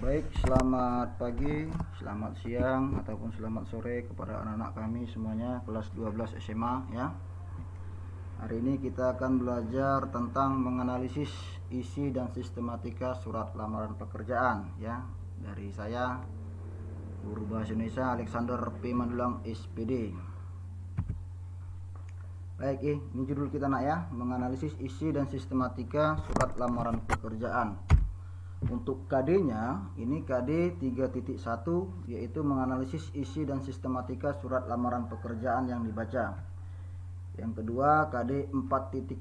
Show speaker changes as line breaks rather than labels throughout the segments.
Baik, selamat pagi, selamat siang, ataupun selamat sore kepada anak-anak kami semuanya kelas 12 SMA ya. Hari ini kita akan belajar tentang menganalisis isi dan sistematika surat lamaran pekerjaan ya. Dari saya, Guru Bahasa Indonesia Alexander P. Mandulang SPD. Baik, ini judul kita nak ya, menganalisis isi dan sistematika surat lamaran pekerjaan. Untuk KD-nya, ini KD 3.1 yaitu menganalisis isi dan sistematika surat lamaran pekerjaan yang dibaca. Yang kedua, KD 4.1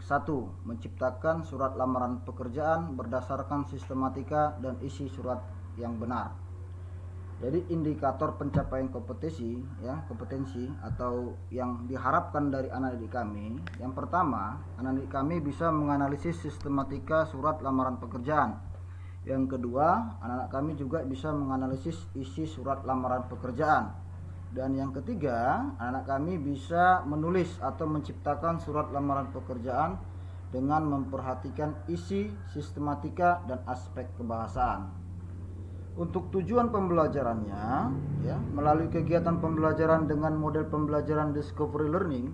menciptakan surat lamaran pekerjaan berdasarkan sistematika dan isi surat yang benar. Jadi indikator pencapaian kompetensi ya, kompetensi atau yang diharapkan dari anak didik kami. Yang pertama, anak didik kami bisa menganalisis sistematika surat lamaran pekerjaan. Yang kedua, anak-anak kami juga bisa menganalisis isi surat lamaran pekerjaan. Dan yang ketiga, anak-anak kami bisa menulis atau menciptakan surat lamaran pekerjaan dengan memperhatikan isi, sistematika, dan aspek kebahasaan. Untuk tujuan pembelajarannya, ya, melalui kegiatan pembelajaran dengan model pembelajaran discovery learning,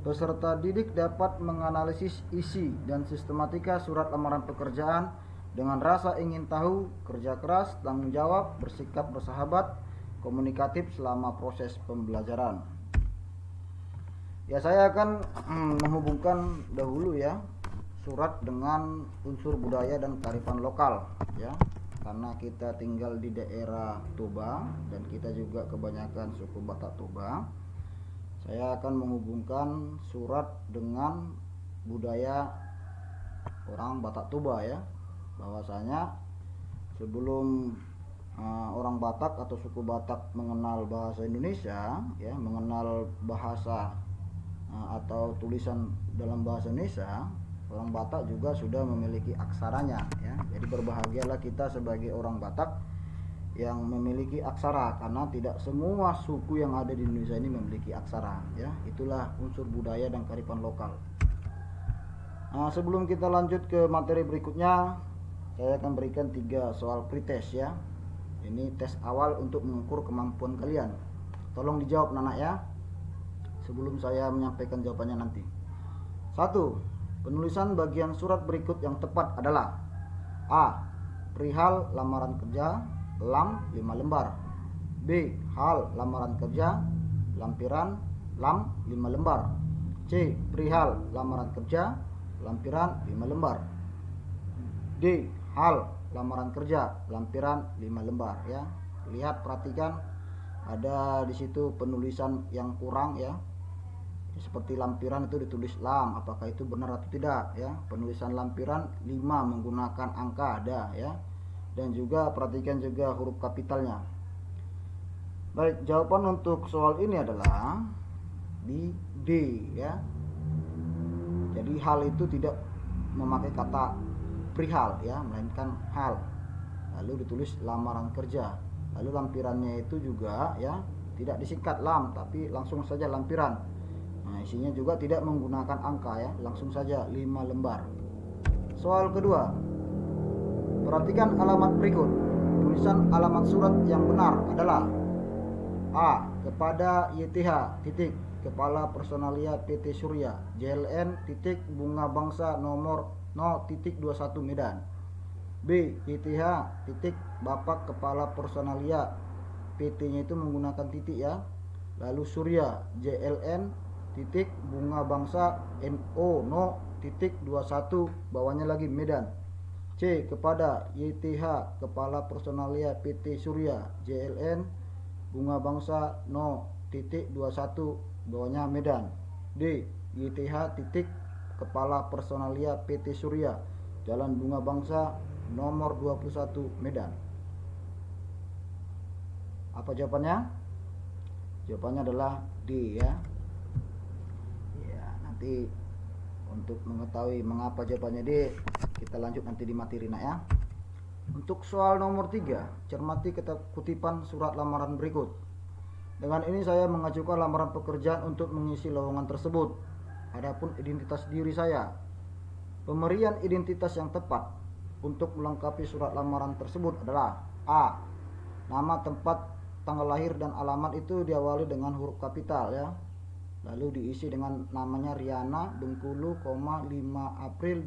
peserta didik dapat menganalisis isi dan sistematika surat lamaran pekerjaan dengan rasa ingin tahu, kerja keras, tanggung jawab, bersikap bersahabat, komunikatif selama proses pembelajaran. Ya, saya akan menghubungkan dahulu ya surat dengan unsur budaya dan kearifan lokal ya. Karena kita tinggal di daerah Toba dan kita juga kebanyakan suku Batak Toba. Saya akan menghubungkan surat dengan budaya orang Batak Toba ya. Bahwasanya sebelum orang Batak atau suku Batak mengenal bahasa Indonesia ya, mengenal bahasa atau tulisan dalam bahasa Indonesia, orang Batak juga sudah memiliki aksaranya ya. Jadi berbahagialah kita sebagai orang Batak yang memiliki aksara, karena tidak semua suku yang ada di Indonesia ini memiliki aksara ya. Itulah unsur budaya dan kearifan lokal. Sebelum kita lanjut ke materi berikutnya, saya akan berikan 3 soal pretest ya. Ini tes awal untuk mengukur kemampuan kalian. Tolong dijawab anak ya, sebelum saya menyampaikan jawabannya nanti. 1. Penulisan bagian surat berikut yang tepat adalah: A. Perihal lamaran kerja, lam 5 lembar. B. Hal lamaran kerja, lampiran, lam 5 lembar. C. Perihal lamaran kerja, lampiran 5 lembar. D. Hal lamaran kerja, lampiran 5 lembar ya. Lihat, perhatikan, ada di situ penulisan yang kurang ya. Seperti lampiran itu ditulis lam, apakah itu benar atau tidak ya. Penulisan lampiran 5 menggunakan angka ada ya. Dan juga perhatikan juga huruf kapitalnya. Baik, jawaban untuk soal ini adalah di D ya. Jadi hal itu tidak memakai kata perihal ya, melainkan hal. Lalu ditulis lamaran kerja. Lalu lampirannya itu juga ya tidak disingkat lam, tapi langsung saja lampiran. Nah, isinya juga tidak menggunakan angka ya, langsung saja 5 lembar. Soal kedua, perhatikan alamat berikut. Tulisan alamat surat yang benar adalah: A. Kepada YTH titik Kepala Personalia PT Surya JLN titik Bunga Bangsa nomor 0.21 Medan. B. YTH titik Bapak Kepala Personalia, PT-nya itu menggunakan titik ya. Lalu Surya JLN titik Bunga Bangsa NO 0.21 bawahnya lagi Medan. C. Kepada YTH Kepala Personalia PT Surya JLN Bunga Bangsa 0.21 bawahnya Medan. D. YTH titik Kepala Personalia PT Surya Jalan Bunga Bangsa nomor 21 Medan. Apa jawabannya? Jawabannya adalah D ya. Ya, nanti untuk mengetahui mengapa jawabannya D, kita lanjut nanti di materi nak ya. Untuk soal nomor 3, cermati kutipan surat lamaran berikut. Dengan ini saya mengajukan lamaran pekerjaan untuk mengisi lowongan tersebut. Adapun identitas diri saya, pemberian identitas yang tepat untuk melengkapi surat lamaran tersebut adalah A. Nama, tempat, tanggal lahir dan alamat itu diawali dengan huruf kapital ya. Lalu diisi dengan namanya Riana, Bengkulu, 5 April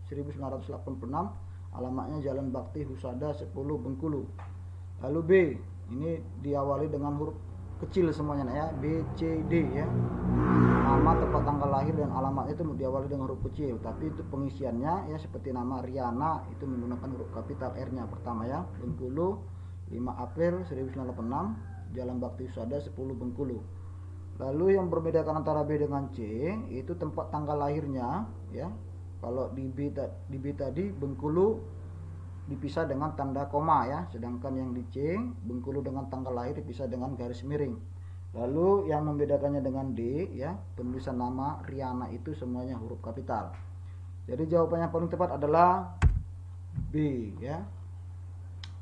1986, alamatnya Jalan Bakti Husada 10 Bengkulu. Lalu B, ini diawali dengan huruf kecil semuanya ya, B, C, D ya. Nama, tempat, tanggal lahir dan alamat itu diawali dengan huruf kecil, tapi itu pengisiannya ya seperti nama Riana itu menggunakan huruf kapital R-nya pertama ya. Bengkulu 5 April 1986, Jalan Bakti Husada 10 Bengkulu. Lalu yang membedakan antara B dengan C itu tempat tanggal lahirnya ya. Kalau di B tadi Bengkulu dipisah dengan tanda koma ya, sedangkan yang di C Bengkulu dengan tanggal lahir dipisah dengan garis miring. Lalu yang membedakannya dengan D ya, penulisan nama Riana itu semuanya huruf kapital. Jadi jawabannya paling tepat adalah B ya.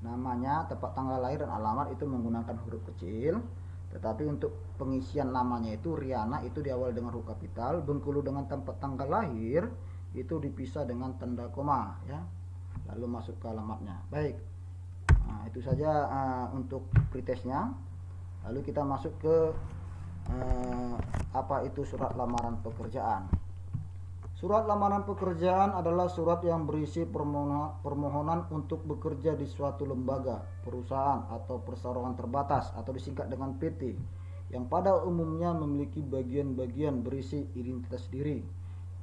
Namanya, tempat tanggal lahir dan alamat itu menggunakan huruf kecil, tetapi untuk pengisian namanya itu Riana itu diawali dengan huruf kapital, Bengkulu dengan tempat tanggal lahir itu dipisah dengan tanda koma ya. Lalu masuk ke alamatnya. Baik, nah, itu saja untuk pretestnya. Lalu kita masuk ke apa itu surat lamaran pekerjaan. Surat lamaran pekerjaan adalah surat yang berisi permohonan untuk bekerja di suatu lembaga, perusahaan atau perseroan terbatas atau disingkat dengan PT, yang pada umumnya memiliki bagian-bagian berisi identitas diri,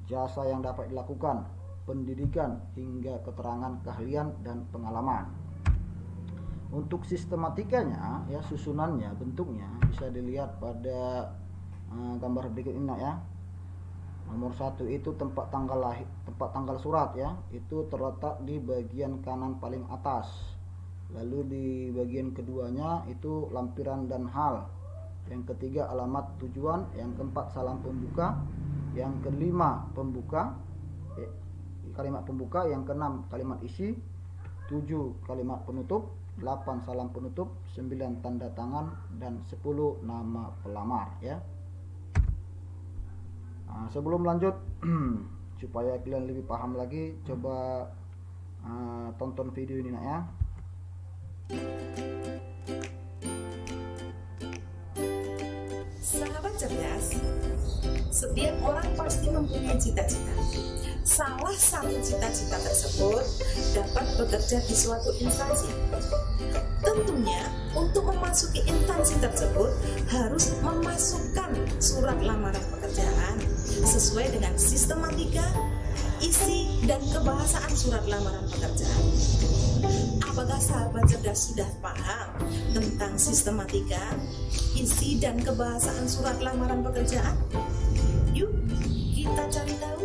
jasa yang dapat dilakukan, pendidikan, hingga keterangan keahlian dan pengalaman. Untuk sistematikanya ya, susunannya, bentuknya bisa dilihat pada gambar berikut ini ya. Nomor 1 itu tempat tanggal surat ya, itu terletak di bagian kanan paling atas. Lalu di bagian keduanya itu lampiran dan hal. Yang ketiga alamat tujuan, yang keempat salam pembuka, yang kelima kalimat pembuka, yang keenam kalimat isi, 7 kalimat penutup, 8 salam penutup, 9 tanda tangan, dan 10 nama pelamar ya. Nah, sebelum lanjut supaya kalian lebih paham lagi, coba tonton video ini ya.
Sahabat cerdas, setiap orang pasti mempunyai cita-cita. Salah satu cita-cita tersebut dapat bekerja di suatu instansi. Tentunya untuk memasuki instansi tersebut harus memasukkan surat lamaran pekerjaan sesuai dengan sistematika, isi, dan kebahasaan surat lamaran pekerjaan. Apakah sahabat cerdas sudah paham tentang sistematika, isi, dan kebahasaan surat lamaran pekerjaan? Yuk kita cari tahu.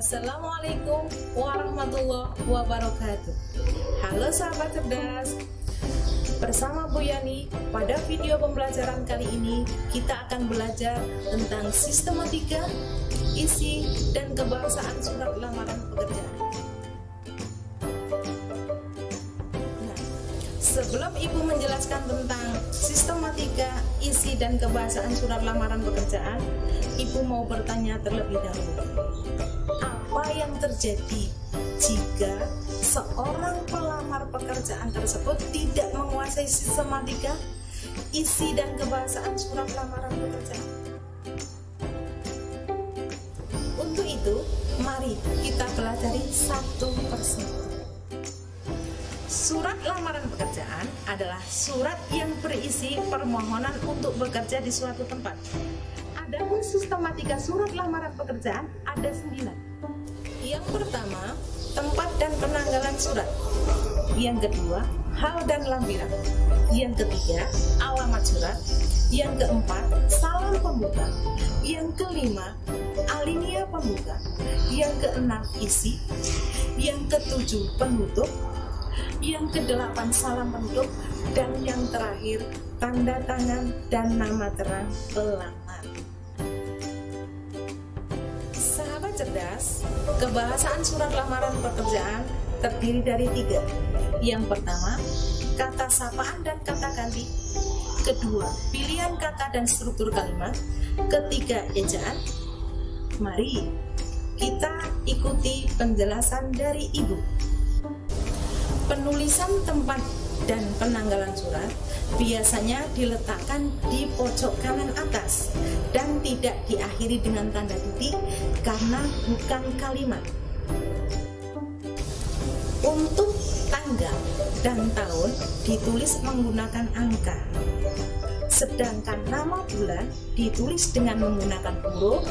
Assalamualaikum warahmatullahi wabarakatuh. Halo sahabat cerdas, bersama Bu Yani. Pada video pembelajaran kali ini kita akan belajar tentang sistematika, isi, dan kebahasaan surat lamaran pekerjaan. Nah, sebelum Ibu menjelaskan tentang sistematika, isi, dan kebahasaan surat lamaran pekerjaan, Ibu mau bertanya terlebih dahulu. Apa yang terjadi jika seorang pelamar pekerjaan tersebut tidak menguasai sistematika, isi, dan kebahasaan surat lamaran pekerjaan? Untuk itu, mari kita pelajari satu persatu. Surat lamaran pekerjaan adalah surat yang berisi permohonan untuk bekerja di suatu tempat. Adapun sistematika surat lamaran pekerjaan ada 9. Yang pertama, tempat dan penanggalan surat. Yang kedua, hal dan lampiran. Yang ketiga, alamat surat. Yang keempat, salam pembuka. Yang kelima, alinea pembuka. Yang keenam, isi. Yang ketujuh, penutup. Yang kedelapan, salam penutup. Dan yang terakhir, tanda tangan dan nama terang pelamar. Kebahasaan surat lamaran pekerjaan terdiri dari 3. Yang pertama, kata sapaan dan kata ganti. Kedua, pilihan kata dan struktur kalimat. Ketiga, ejaan. Mari kita ikuti penjelasan dari Ibu. Penulisan tempat dan penanggalan surat biasanya diletakkan di pojok kanan atas dan tidak diakhiri dengan tanda titik karena bukan kalimat. Untuk tanggal dan tahun ditulis menggunakan angka, sedangkan nama bulan ditulis dengan menggunakan huruf,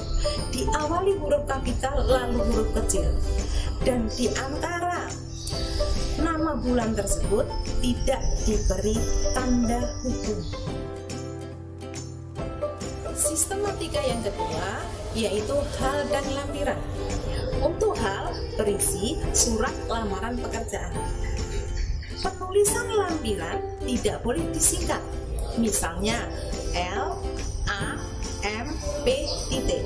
diawali huruf kapital lalu huruf kecil, dan di antara nama bulan tersebut tidak diberi tanda hukum. Sistematika yang kedua yaitu hal dan lampiran. Untuk hal berisi surat lamaran pekerjaan. Penulisan lampiran tidak boleh disingkat. Misalnya L, A, M, P, titik.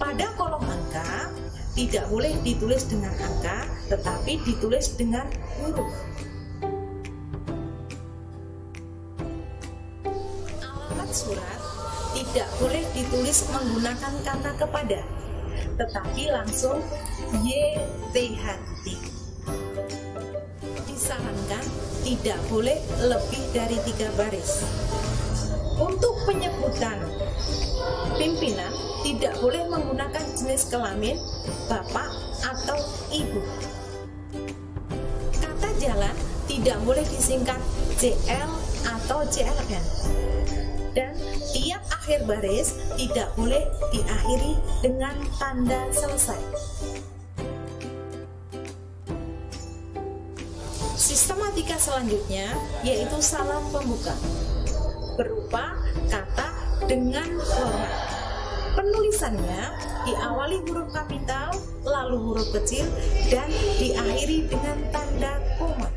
Pada kolom angka tidak boleh ditulis dengan angka, tetapi ditulis dengan huruf. Alamat surat tidak boleh ditulis menggunakan kata kepada, tetapi langsung YTH titik. Disarankan tidak boleh lebih dari 3 baris. Untuk penyebutan pimpinan tidak boleh menggunakan jenis kelamin bapak atau ibu. Kata jalan tidak boleh disingkat JL atau JLN. Dan tiap akhir baris tidak boleh diakhiri dengan tanda selesai. Sistematika selanjutnya yaitu salam pembuka, berupa kata dengan hormat. Penulisannya diawali huruf kapital, lalu huruf kecil, dan diakhiri dengan tanda koma.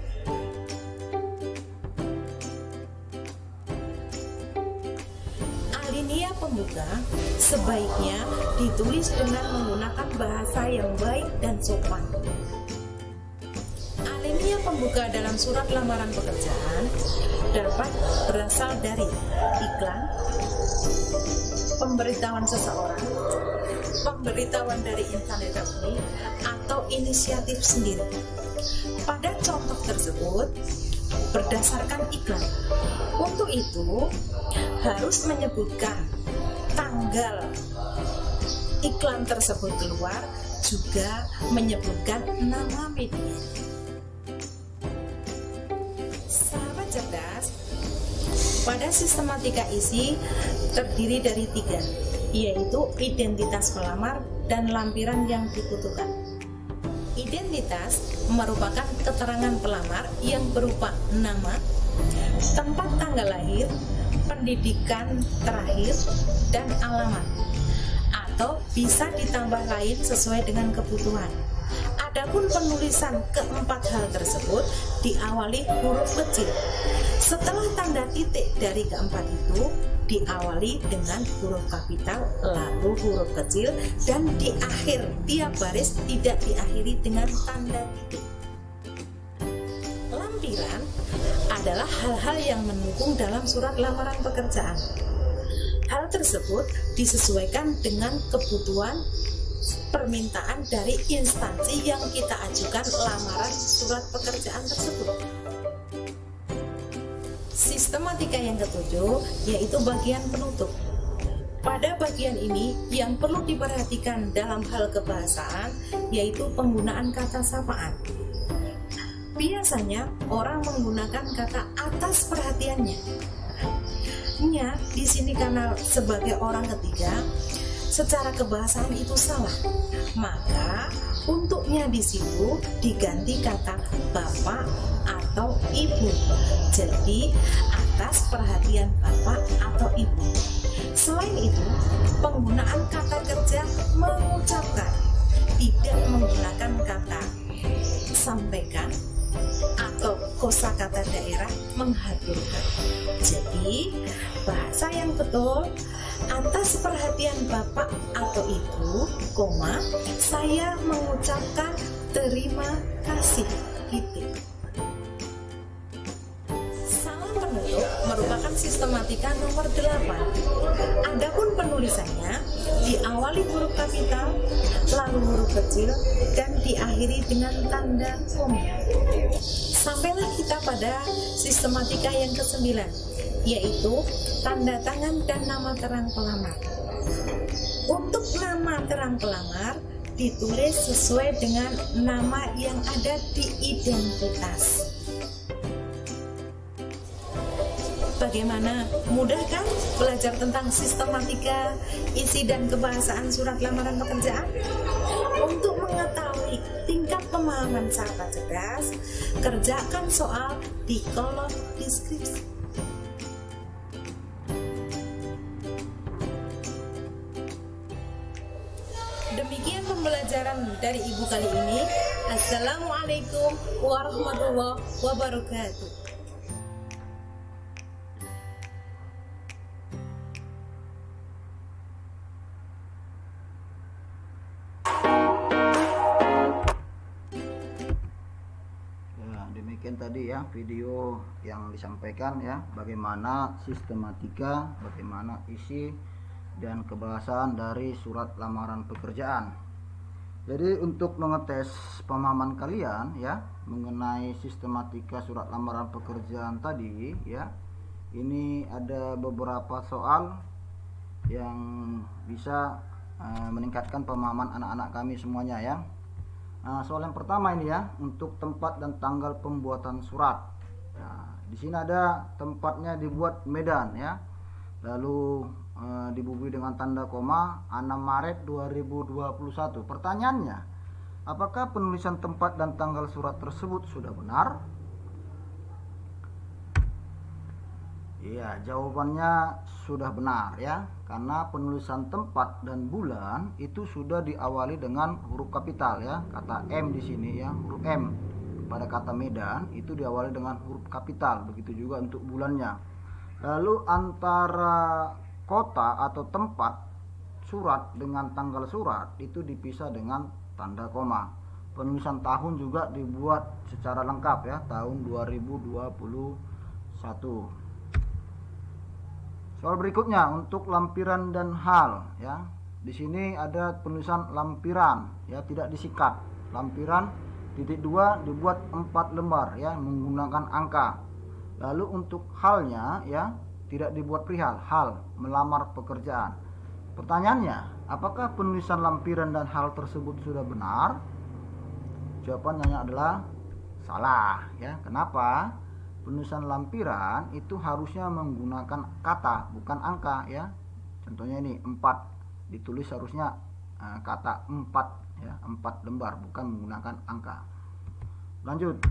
Alinea pembuka sebaiknya ditulis dengan menggunakan bahasa yang baik dan sopan. Alinea pembuka dalam surat lamaran pekerjaan dapat berasal dari iklan, pemberitahuan seseorang, pemberitahuan dari instansi resmi, atau inisiatif sendiri. Pada contoh tersebut berdasarkan iklan. Untuk itu harus menyebutkan tanggal iklan tersebut keluar, juga menyebutkan nama media. Sahabat cerdas, pada sistematika isi terdiri dari 3, yaitu identitas pelamar dan lampiran yang dibutuhkan. Identitas merupakan keterangan pelamar yang berupa nama, tempat tanggal lahir, pendidikan terakhir, dan alamat, atau bisa ditambah lain sesuai dengan kebutuhan. Adapun penulisan keempat hal tersebut diawali huruf kecil. Setelah tanda titik dari keempat itu diawali dengan huruf kapital, lalu huruf kecil, dan di akhir tiap baris tidak diakhiri dengan tanda titik. Lampiran adalah hal-hal yang mendukung dalam surat lamaran pekerjaan. Hal tersebut disesuaikan dengan kebutuhan permintaan dari instansi yang kita ajukan lamaran surat pekerjaan tersebut. Sistematika yang ketujuh yaitu bagian penutup. Pada bagian ini yang perlu diperhatikan dalam hal kebahasaan yaitu penggunaan kata sapaan. Biasanya orang menggunakan kata atas perhatiannya. Nya di sini karena sebagai orang ketiga, secara kebahasaan itu salah. Maka untuknya di situ diganti kata bapak atau ibu. Jadi atas perhatian bapak atau ibu. Selain itu, penggunaan kata kerja mengucapkan, tidak menggunakan kata sampaikan atau kosakata daerah menghaturkan. Jadi bahasa yang betul Atas perhatian Bapak atau Ibu, koma, saya mengucapkan terima kasih. Titik. Salam penutup merupakan sistematika nomor 8. Adapun penulisannya diawali huruf kapital, lalu huruf kecil, dan diakhiri dengan tanda koma. Sampailah kita pada sistematika yang ke-9, yaitu tanda tangan dan nama terang pelamar. Untuk nama terang pelamar ditulis sesuai dengan nama yang ada di identitas. Bagaimana? Mudah kan belajar tentang sistematika, isi dan kebahasaan surat lamaran pekerjaan? Untuk mengetahui tingkat pemahaman sahabat cerdas, kerjakan soal di kolom deskripsi. Demikian pembelajaran dari Ibu kali ini. Assalamualaikum warahmatullahi wabarakatuh.
Demikian tadi ya video yang disampaikan ya, bagaimana sistematika, bagaimana isi dan kebahasaan dari surat lamaran pekerjaan. Jadi untuk mengetes pemahaman kalian ya mengenai sistematika surat lamaran pekerjaan tadi ya, ini ada beberapa soal yang bisa meningkatkan pemahaman anak-anak kami semuanya ya. Soal yang pertama ini ya, untuk tempat dan tanggal pembuatan surat. Nah, di sini ada tempatnya dibuat Medan ya, lalu dibubuhi dengan tanda koma 6 Maret 2021. Pertanyaannya, apakah penulisan tempat dan tanggal surat tersebut sudah benar? Iya, jawabannya sudah benar ya, karena penulisan tempat dan bulan itu sudah diawali dengan huruf kapital ya. Kata M di sini ya, huruf M pada kata Medan itu diawali dengan huruf kapital, begitu juga untuk bulannya. Lalu antara kota atau tempat surat dengan tanggal surat itu dipisah dengan tanda koma. Penulisan tahun juga dibuat secara lengkap ya, tahun 2021. Soal berikutnya untuk lampiran dan hal ya. Di sini ada penulisan lampiran ya, tidak disikat. Lampiran titik 2 dibuat 4 lembar ya menggunakan angka. Lalu untuk halnya ya tidak dibuat perihal, hal melamar pekerjaan. Pertanyaannya, apakah penulisan lampiran dan hal tersebut sudah benar? Jawabannya adalah salah ya. Kenapa? Penulisan lampiran itu harusnya menggunakan kata bukan angka ya. Contohnya ini 4 ditulis harusnya kata 4 ya, 4 lembar bukan menggunakan angka. Lanjut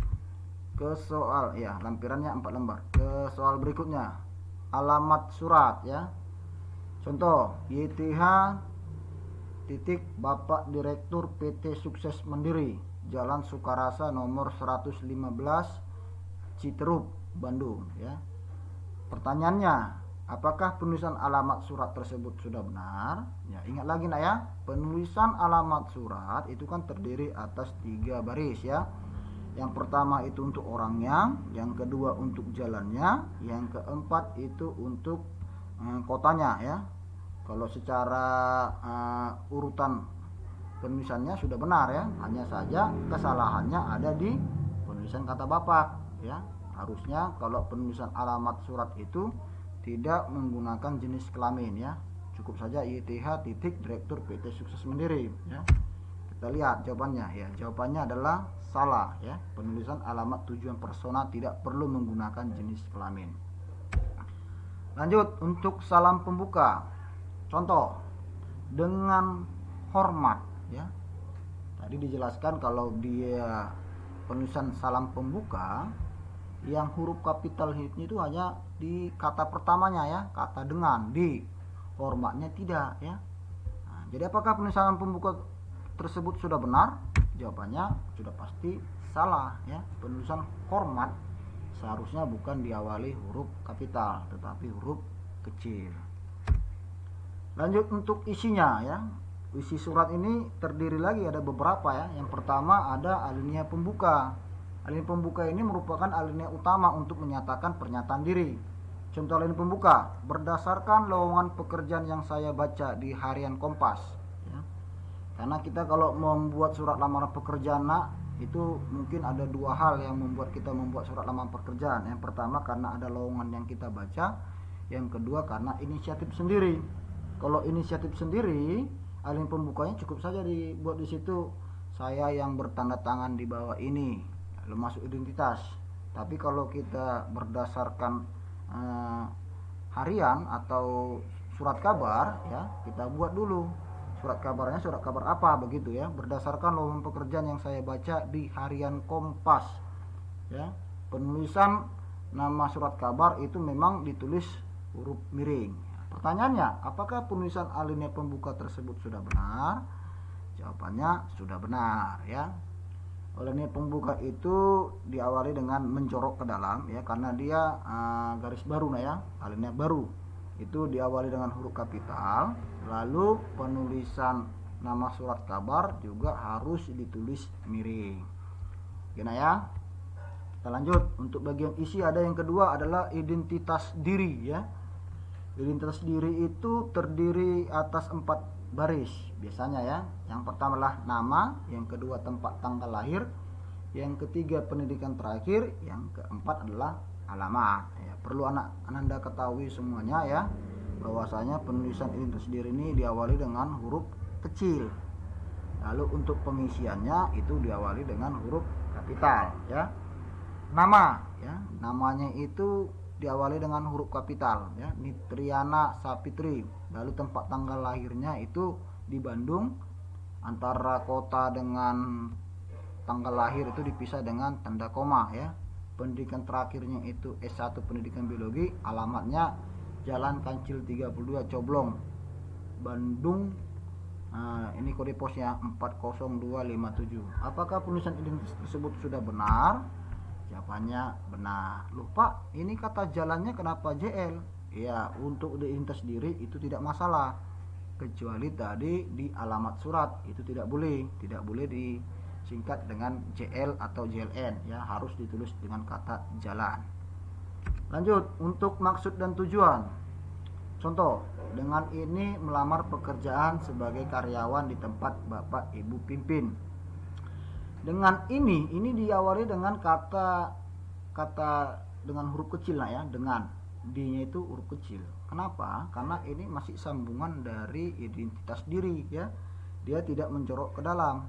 ke soal ya, lampirannya 4 lembar. Ke soal berikutnya, alamat surat ya. Contoh, YTH titik Bapak Direktur PT Sukses Mandiri, Jalan Sukarasa nomor 115 Citerup, Bandung ya. Pertanyaannya, apakah penulisan alamat surat tersebut sudah benar? Ya, ingat lagi nak ya, penulisan alamat surat itu kan terdiri atas 3 baris ya. Yang pertama itu untuk orangnya, yang kedua untuk jalannya, yang keempat itu untuk kotanya ya. Kalau secara urutan penulisannya sudah benar ya, hanya saja kesalahannya ada di penulisan kata Bapak ya. Harusnya kalau penulisan alamat surat itu tidak menggunakan jenis kelamin ya, cukup saja YTH titik Direktur PT Sukses Mandiri ya. Kita lihat jawabannya ya, jawabannya adalah salah ya. Penulisan alamat tujuan persona tidak perlu menggunakan jenis kelamin. Lanjut untuk salam pembuka. Contoh, dengan hormat ya. Tadi dijelaskan kalau dia penulisan salam pembuka yang huruf kapital itu hanya di kata pertamanya ya, kata dengan, di hormatnya tidak ya. Nah, jadi apakah penulisan pembuka tersebut sudah benar? Jawabannya sudah pasti salah ya. Penulisan hormat seharusnya bukan diawali huruf kapital tetapi huruf kecil. Lanjut untuk isinya ya. Isi surat ini terdiri lagi ada beberapa ya. Yang pertama ada alinea pembuka. Alinea pembuka ini merupakan alinea utama untuk menyatakan pernyataan diri. Contoh alinea pembuka, berdasarkan lowongan pekerjaan yang saya baca di harian Kompas ya. Karena kita kalau membuat surat lamaran pekerjaan itu mungkin ada dua hal yang membuat kita membuat surat lamaran pekerjaan. Yang pertama karena ada lowongan yang kita baca, yang kedua karena inisiatif sendiri. Kalau inisiatif sendiri, alinea pembukanya cukup saja dibuat di situ saya yang bertanda tangan di bawah ini, lalu masuk identitas. Tapi kalau kita berdasarkan harian atau surat kabar ya, kita buat dulu surat kabarnya surat kabar apa begitu ya, berdasarkan lowongan pekerjaan yang saya baca di harian Kompas ya. Penulisan nama surat kabar itu memang ditulis huruf miring. Pertanyaannya, apakah penulisan alinea pembuka tersebut sudah benar? Jawabannya sudah benar ya. Alinea pembuka itu diawali dengan mencorok ke dalam ya, karena dia garis baru ya, alinea baru. Itu diawali dengan huruf kapital, lalu penulisan nama surat kabar juga harus ditulis miring. Gimana ya? Kita lanjut. Untuk bagian isi ada yang kedua adalah identitas diri ya. Identitas diri itu terdiri atas 4 baris biasanya ya. Yang pertama adalah nama, yang kedua tempat tanggal lahir, yang ketiga pendidikan terakhir, yang keempat adalah alamat ya. Perlu Anda ketahui semuanya ya, bahwasanya penulisan identitas diri ini diawali dengan huruf kecil. Lalu untuk pengisiannya itu diawali dengan huruf kapital ya. Nama ya, namanya itu diawali dengan huruf kapital ya, Nitriana Sapitri. Lalu tempat tanggal lahirnya itu di Bandung, antara kota dengan tanggal lahir itu dipisah dengan tanda koma ya. Pendidikan terakhirnya itu S1 pendidikan biologi, alamatnya Jalan Kancil 32 Coblong, Bandung. Ini kode posnya 40257. Apakah penulisan identitas tersebut sudah benar? Jawabannya benar. Lupa, ini kata jalannya kenapa JL? Ya, untuk identitas diri itu tidak masalah. Kecuali tadi di alamat surat itu tidak boleh disingkat dengan JL atau JLN ya, harus ditulis dengan kata jalan. Lanjut, untuk maksud dan tujuan. Contoh, dengan ini melamar pekerjaan sebagai karyawan di tempat Bapak Ibu pimpin. Dengan ini diawali dengan kata dengan huruf kecil ya, dengan D-nya itu huruf kecil. Kenapa? Karena ini masih sambungan dari identitas diri ya. Dia tidak mencorok ke dalam.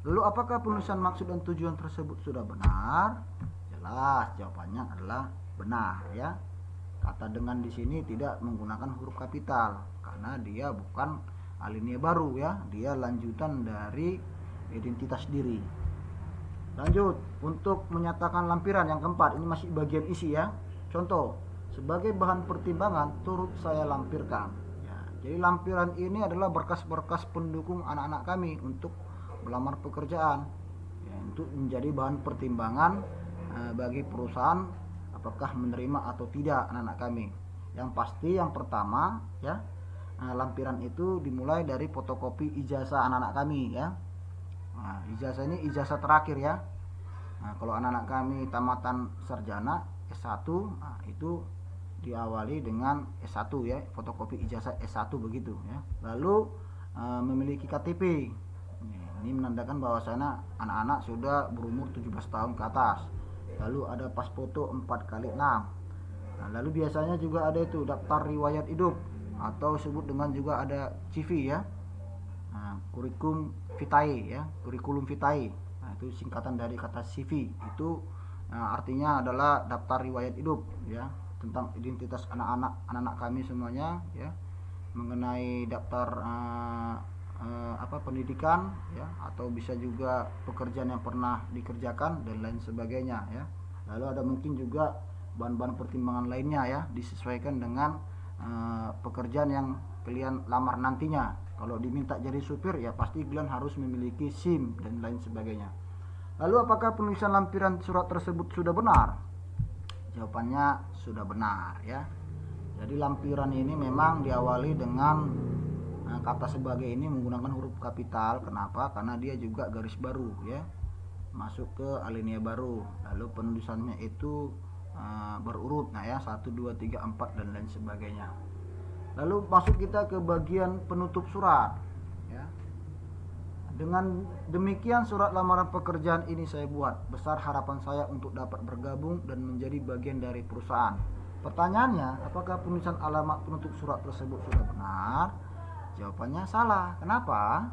Lalu apakah penulisan maksud dan tujuan tersebut sudah benar? Jelas, jawabannya adalah benar ya. Kata dengan di sini tidak menggunakan huruf kapital karena dia bukan alinea baru ya, dia lanjutan dari identitas diri. Lanjut, untuk menyatakan lampiran yang keempat, ini masih bagian isi ya. Contoh, sebagai bahan pertimbangan turut saya lampirkan ya. Jadi lampiran ini adalah berkas-berkas pendukung anak-anak kami untuk melamar pekerjaan ya, untuk menjadi bahan pertimbangan bagi perusahaan apakah menerima atau tidak anak-anak kami. Yang pasti yang pertama ya, lampiran itu dimulai dari fotokopi ijazah anak-anak kami ya. Nah, ijazah ini ijazah terakhir ya. Nah, kalau anak-anak kami tamatan sarjana S1, nah, itu diawali dengan S1 ya, fotokopi ijazah S1 begitu ya. Lalu memiliki KTP. Ini menandakan bahwasanya anak-anak sudah berumur 17 tahun ke atas. Lalu ada pas foto 4x6. Nah, lalu biasanya juga ada itu daftar riwayat hidup atau disebut dengan juga ada CV ya. Nah, kurikulum vitae ya, kurikulum vitae. Nah, itu singkatan dari kata CV. Itu artinya adalah daftar riwayat hidup ya, tentang identitas anak-anak kami semuanya ya, mengenai daftar pendidikan ya, atau bisa juga pekerjaan yang pernah dikerjakan dan lain sebagainya ya. Lalu ada mungkin juga bahan-bahan pertimbangan lainnya ya, disesuaikan dengan pekerjaan yang kalian lamar nantinya. Kalau diminta jadi supir ya pasti kalian harus memiliki SIM dan lain sebagainya. Lalu apakah penulisan lampiran surat tersebut sudah benar? Jawabannya sudah benar ya. Jadi lampiran ini memang diawali dengan kata sebagai ini menggunakan huruf kapital. Kenapa? Karena dia juga garis baru ya, masuk ke alinea baru. Lalu penulisannya itu berurut, nah ya, 1 2 3 4 dan lain sebagainya. Lalu masuk kita ke bagian penutup surat ya. Dengan demikian surat lamaran pekerjaan ini saya buat. Besar harapan saya untuk dapat bergabung dan menjadi bagian dari perusahaan. Pertanyaannya, apakah penulisan alamat penutup surat tersebut sudah benar? Jawabannya salah. Kenapa?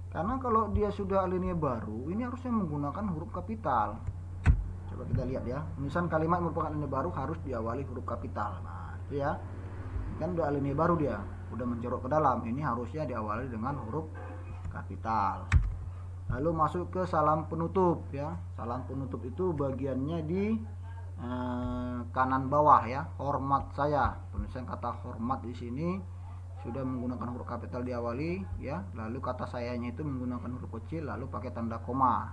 Karena kalau dia sudah alinea baru, ini harusnya menggunakan huruf kapital. Coba kita lihat ya. Penulisan kalimat merupakan alinea baru harus diawali huruf kapital. Nah, itu ya. Kan udah alinea baru dia, udah mencorok ke dalam. Ini harusnya diawali dengan huruf kapital. Lalu masuk ke salam penutup ya. Salam penutup itu bagiannya di kanan bawah ya. Hormat saya. Penulisan kata hormat di sini sudah menggunakan huruf kapital diawali ya. Lalu kata sayanya itu menggunakan huruf kecil lalu pakai tanda koma.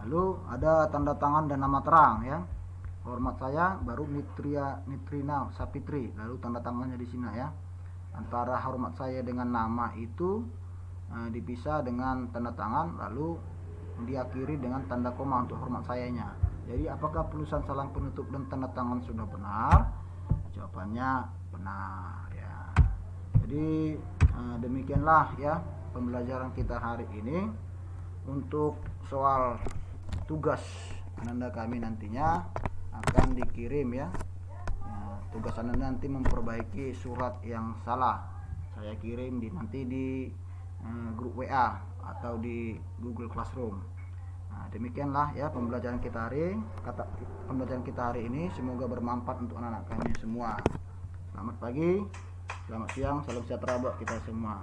Lalu ada tanda tangan dan nama terang ya. Hormat saya baru Nitrina Sapitri. Lalu tanda tangannya di sini ya. Antara hormat saya dengan nama itu dipisah dengan tanda tangan, lalu diakhiri dengan tanda koma untuk hormat sayanya. Jadi apakah penulisan salam penutup dan tanda tangan sudah benar? Jawabannya benar ya. Jadi demikianlah ya pembelajaran kita hari ini. Untuk soal tugas Ananda kami nantinya akan dikirim ya. Tugas Ananda nanti memperbaiki surat yang salah. Saya kirim nanti di grup WA atau di Google Classroom. Nah, demikianlah ya pembelajaran kita hari ini. Semoga bermanfaat untuk anak-anak kami semua. Selamat pagi, selamat siang, salam sejahtera buat kita semua.